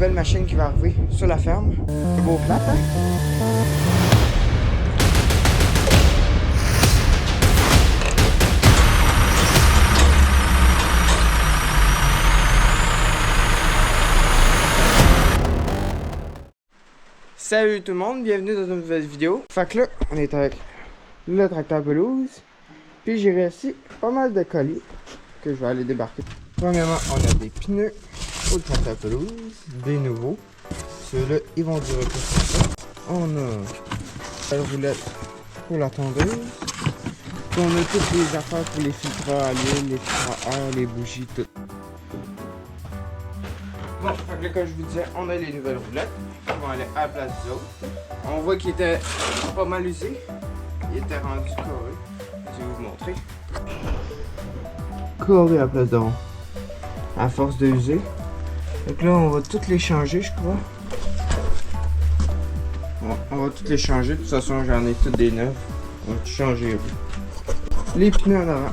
nouvelle machine qui va arriver sur la ferme. C'est beau plat, hein? Salut tout le monde, bienvenue dans une nouvelle vidéo. Fait que là, on est avec le tracteur pelouse. Puis j'ai réussi pas mal de colis que je vais aller débarquer. Premièrement, on a des pneus pour le tracteur pelouse, des nouveaux. Ceux-là, ils vont durer plus longtemps. On a la roulette pour la tondeuse. Puis on a toutes les affaires pour les filtres à l'huile, les filtres à air, les bougies, tout. Bon, fait que là, comme je vous disais, on a les nouvelles roulettes qui vont aller à la place des autres. On voit qu'ils étaient pas mal usés. Ils étaient rendus carrés. Je vais vous montrer. Carrés à la place de rond. À force de user. Donc là, on va toutes les changer, je crois. Bon, on va toutes les changer. De toute façon, j'en ai toutes des neuves. On va tout changer. Les pneus en avant.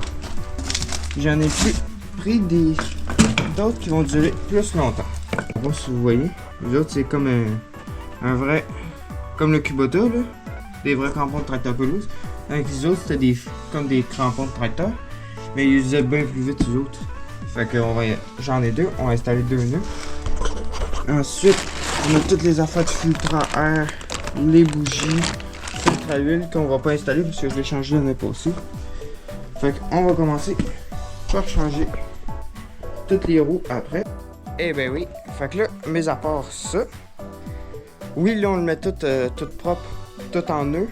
J'en ai plus pris d'autres qui vont durer plus longtemps. Je sais pas si vous voyez. Les autres, c'est comme un vrai. Comme le Kubota, là. Des vrais crampons de tracteur pelouse. Avec les autres, c'était comme des crampons de tracteur. Mais ils usaient bien plus vite, les autres. Fait que j'en ai deux. On va installer deux nœuds. Ensuite, on a toutes les affaires de filtre à air, les bougies, filtre à huile qu'on va pas installer parce que je l'ai changé l'année passée. Fait qu'on va commencer par changer toutes les roues après. Eh ben oui. Fait que là, mis à part ça, oui, là on le met tout propre, tout en nœud.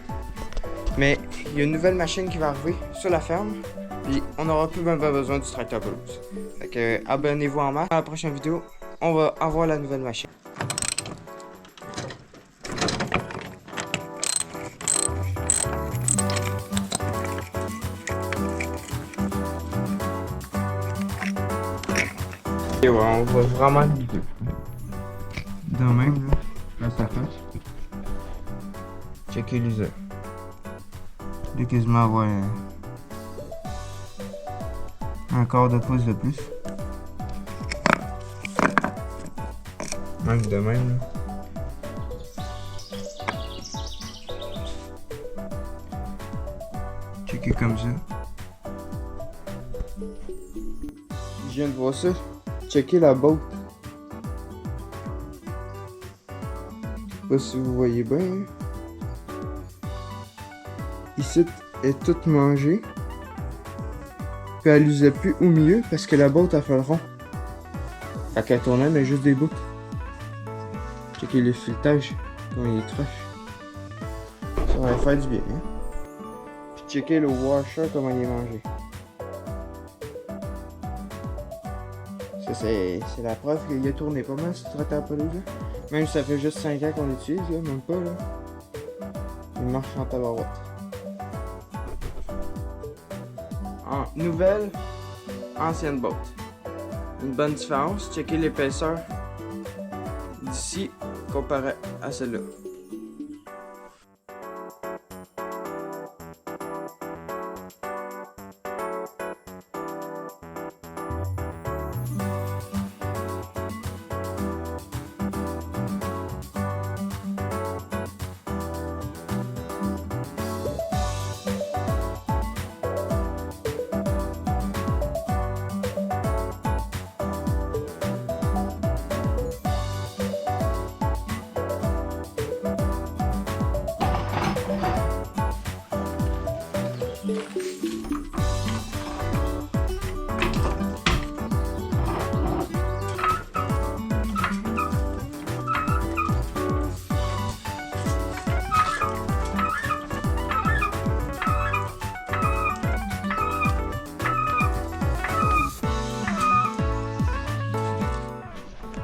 Mais il y a une nouvelle machine qui va arriver sur la ferme. Puis on n'aura plus même pas besoin du tracteur pelouse. Fait que abonnez-vous en masse. Dans la prochaine vidéo, on va avoir la nouvelle machine. Et ouais, on va vraiment de même là, face à face. Checker l'user. De quasiment avoir un quart de pouce de plus. Même de même là. Checker comme ça. Je viens de voir ça. Checker la botte. Je sais pas si vous voyez bien. Ici, elle est toute mangée. Puis elle usait plus au milieu parce que la botte a fait le rond. Fait qu'elle tournait, mais juste des bouts. Checker le filetage, comment il est croche. Ça va faire du bien. Hein? Puis checker le washer, comment il est mangé. Ça, c'est la preuve qu'il a tourné pas mal ce tracteur pelouse là. Même si ça fait juste 5 ans qu'on l'utilise, là, même pas là. Il marche en tabarouette. Nouvelle, ancienne botte. Une bonne différence, checker l'épaisseur d'ici comparé à celle-là.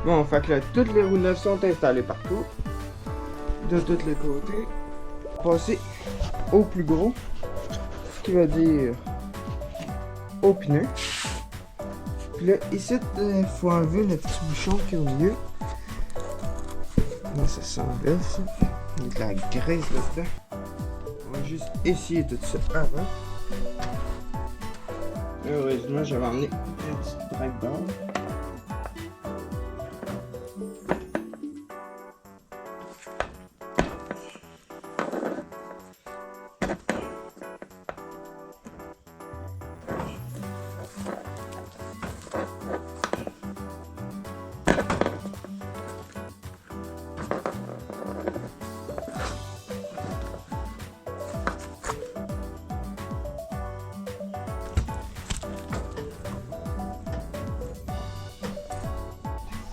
Bon, fait que là, toutes les roues neuves sont installées partout. De tous les côtés. Passer au plus gros. Ce qui veut dire au pneu. Puis là, ici, il faut enlever le petit bouchon qui est au milieu. Là, ça s'enlève, ça. Il y a de la graisse là-dedans. On va juste essayer tout ça avant. Heureusement, j'avais emmené une petite drag bar.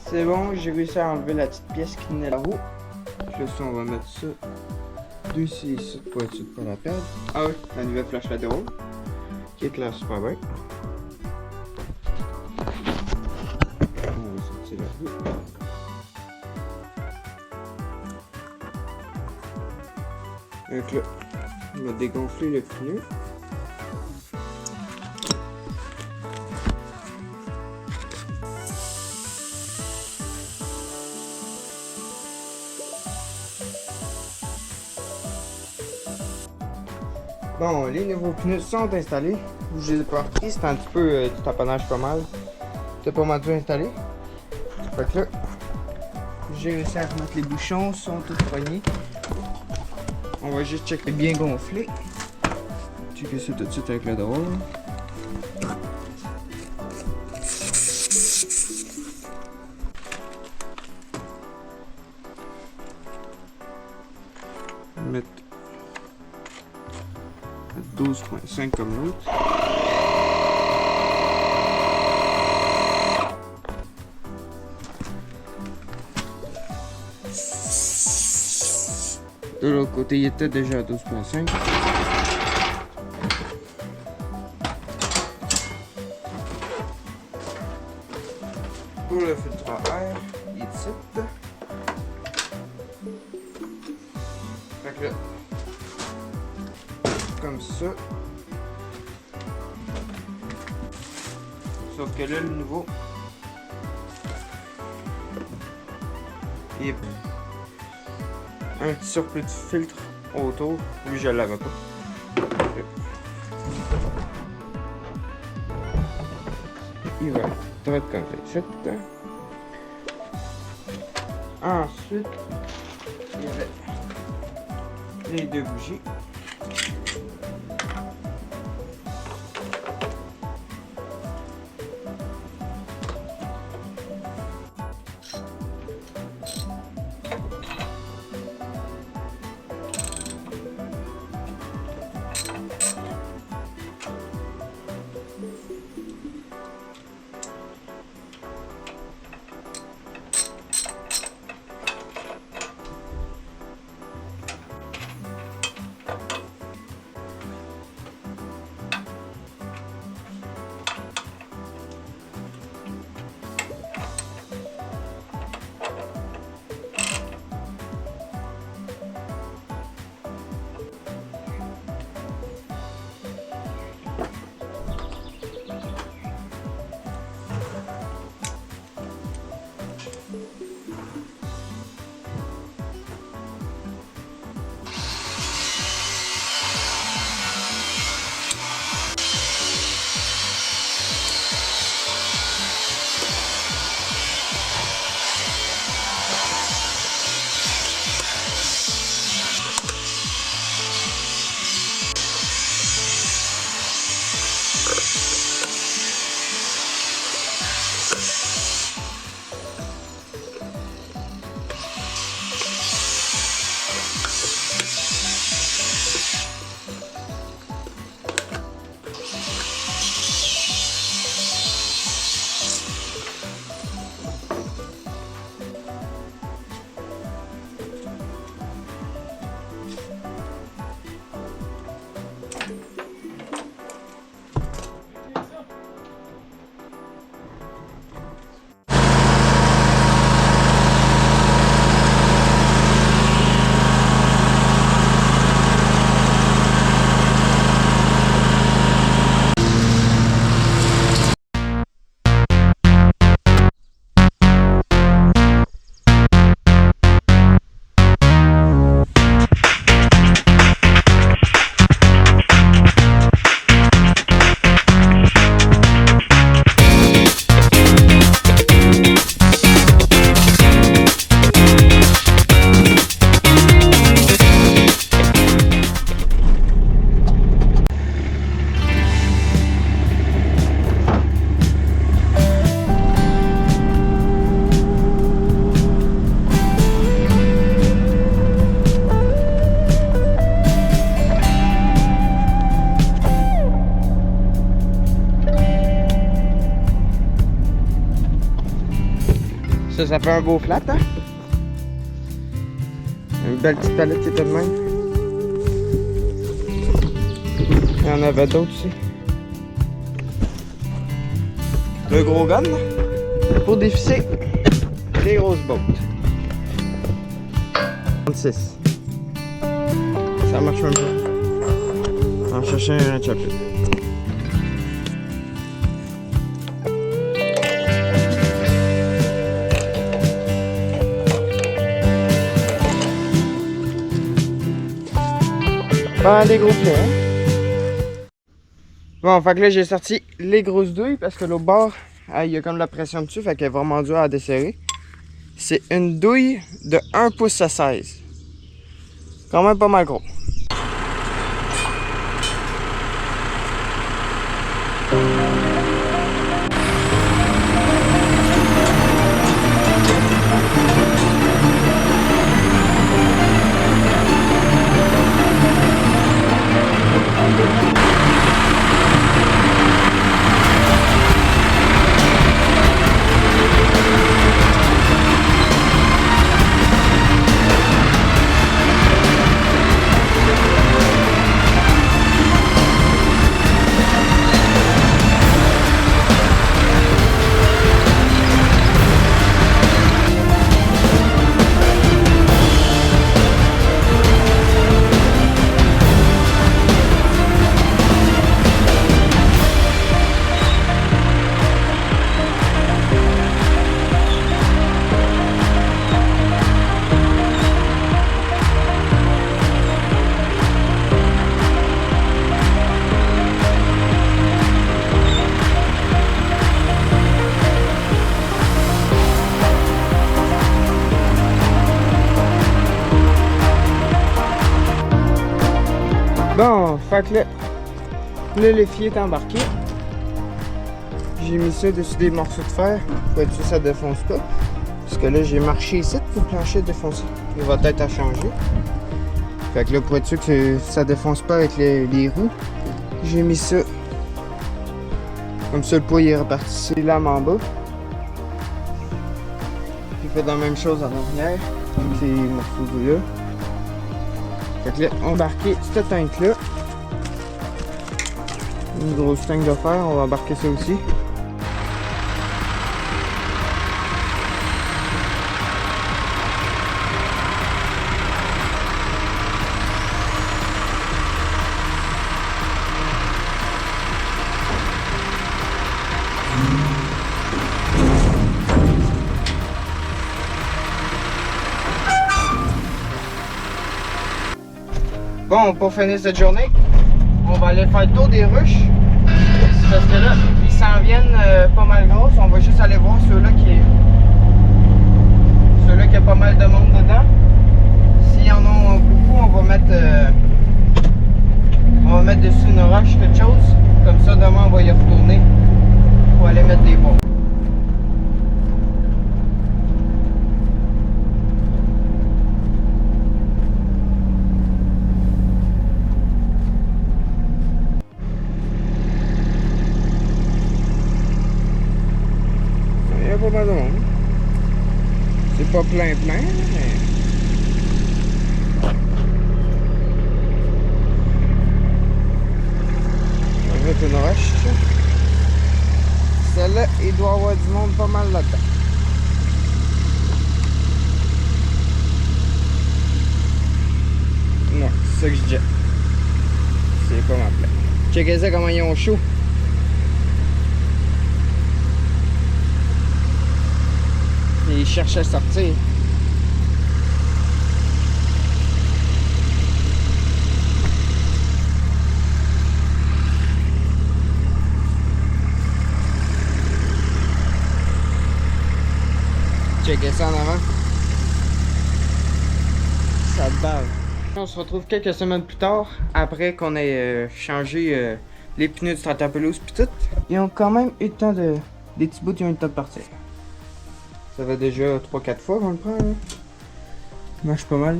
C'est bon, j'ai réussi à enlever la petite pièce qui tenait la roue. Puis là, ça, on va mettre ça dessus ici pour être sûr de pas la perdre. Ah oui, la nouvelle flashlight de roue qui éclaire super bien. On va sortir la roue. Donc là, on va dégonfler le pneu. Bon, les nouveaux pneus sont installés. Je les ai pas repris, c'est un petit peu du taponnage pas mal. C'était pas mal tout installé. Fait que là, j'ai réussi à remettre les bouchons, sont tous poignés. On va juste checker bien gonflé. Checker ça tout de suite avec le drôle. Mettre 12.5 comme l'autre. De l'autre côté, il était déjà à 12.5. Pour le filtre à air, il est ici. Fait que là, comme ça. Sauf que là, le nouveau, il y a un petit surplus de filtre autour. Lui, je l'avais pas. Il va être comme ça. Ensuite, il y avait les deux bougies. Ça fait un beau flat, hein? Une belle petite palette qui était de même. Il y en avait d'autres aussi. Le gros gun, là, pour dévisser les grosses bottes. 36. Ça marche même pas. On va chercher un chapitre. Pas des gros plaies, hein? Bon, fait que là j'ai sorti les grosses douilles parce que l'autre bord, il y a comme la pression dessus, fait qu'elle est vraiment dure à desserrer. C'est une douille de 1 pouce à 16. Quand même pas mal gros. Bon, fait que là, le filet est embarqué. J'ai mis ça dessus des morceaux de fer pour être sûr que ça défonce pas. Parce que là, j'ai marché ici pour le plancher défoncer. Il va être à changer. Fait que là, pour être sûr que ça défonce pas avec les roues, j'ai mis ça. Comme ça, le poids il est reparti sur les lames en bas. Puis fait la même chose en arrière, avec ces morceaux de là. Fait que là, embarquer cette tank là. Une grosse tank de fer, on va embarquer ça aussi. Bon, pour finir cette journée, on va aller faire le tour des ruches. Parce que là, ils s'en viennent pas mal grosses. On va juste aller voir ceux-là qui a pas mal de monde dedans. S'il y en a beaucoup, on va mettre dessus une roche, quelque chose. Comme ça, demain, on va y retourner pour aller mettre des bois. Pas mal de monde. C'est pas plein, mais... On va mettre une roche. Celle-là, il doit y avoir du monde pas mal là-dedans. Non, c'est ça que je dis. C'est pas mal plein. Checkez ça comment ils ont chaud. Et il cherche à sortir. Checkez ça en avant. Ça te bave. On se retrouve quelques semaines plus tard, après qu'on ait changé les pneus du Stratapelouse pis tout. Ils ont quand même eu le temps de... Des petits bouts qui ont eu le temps de partir. Ça fait déjà 3-4 fois qu'on le prend. Là. Marche pas mal.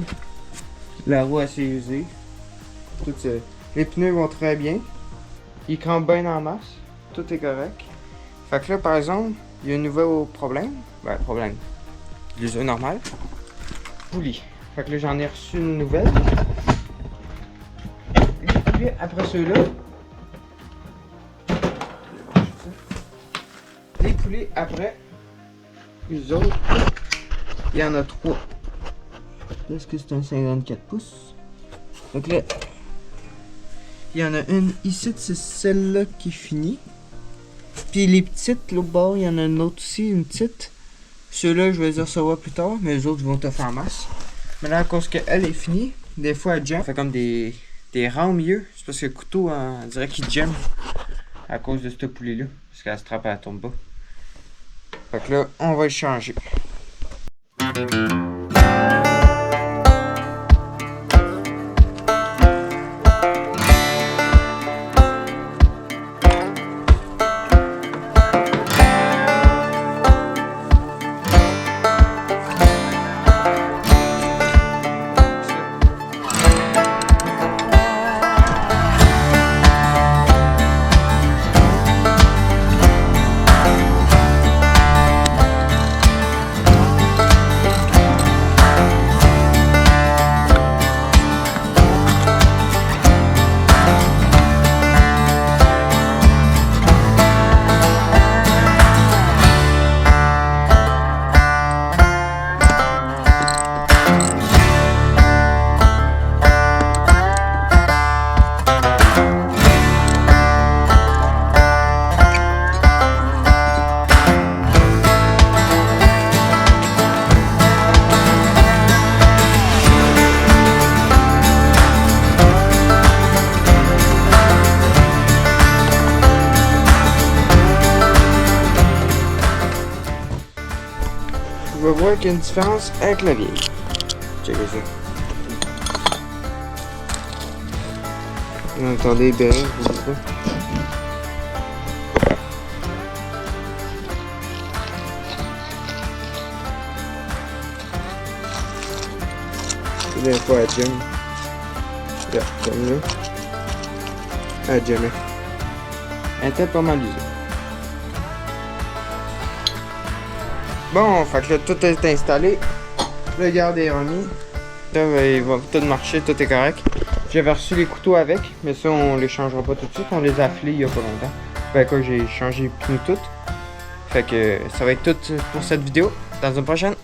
La roue assez usée. Tout, les pneus vont très bien. Ils crampent bien en masse. Tout est correct. Fait que là, par exemple, il y a un nouveau problème. Ben, problème. les œufs normales. Poulies. Fait que là, j'en ai reçu une nouvelle. Les poulets, après ceux-là. Les poulets, après. Les autres. Il y en a 3. Est-ce que c'est un 54 pouces? Donc là, il y en a une ici, c'est celle-là qui est finie. Puis les petites, l'autre bord, il y en a une autre aussi, une petite. Ceux-là, je vais les recevoir plus tard, mais les autres vont te faire masse. Mais là, à cause qu'elle est finie, des fois elle jam. Fait comme des rangs au milieu. C'est parce que le couteau, on dirait qu'il jam. À cause de ce poulet-là. Parce qu'elle se trappe, elle tombe pas. Fait que là, on va le changer. On va voir qu'il y a une différence avec la vieille. Checkez ça. Vous entendez bien, vous voyez pas? Des fois elle jamme. Regarde, comme là. Elle jammait. Elle était pas mal usée. Bon, fait que là, tout est installé. Le garde est remis. Là, il va tout marcher, tout est correct. J'avais reçu les couteaux avec, mais ça, on les changera pas tout de suite. On les a affilés il y a pas longtemps. Fait que j'ai changé les pneus toutes. Fait que ça va être tout pour cette vidéo. Dans une prochaine.